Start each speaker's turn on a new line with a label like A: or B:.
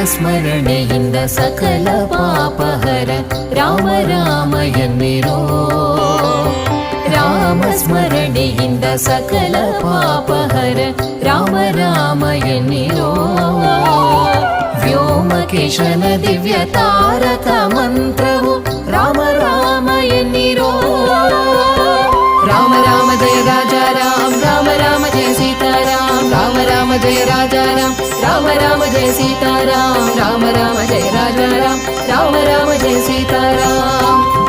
A: ಸ್ಮರಣೆಯಿಂದ ಸಕಲ ಪಾಪಹರ ರಾಮ ರಾಮ ಎನ್ನಿರೋ ರಾಮ ಸ್ಮರಣೆಯಿಂದ ಸಕಲ ಪಾಪಹರ ರಾಮ ರಾಮ ಎನ್ನಿರೋ ವ್ಯೋಮಕೇಶನ ದಿವ್ಯ ತಾರಕ ಮಂತ್ರವು ರಾಮ ರಾಮ ಎನ್ನಿರೋ ರಾಮ ರಾಮ ಜಯ ರಾಜಾ ರಾಮ ರಾಮ ರಾಮ ಜಯ ಸೀತಾರಾಮ ರಾಮ ರಾಮ ಜಯ ರಾಜಾ ರಾಮ ರಾಮ ಜಯ ಸೀತಾರಾಮ ರಾಮ ರಾಮ ಜಯ ರಾಜಾ ರಾಮ ರಾಮ ಜಯ ಸೀತಾರಾಮ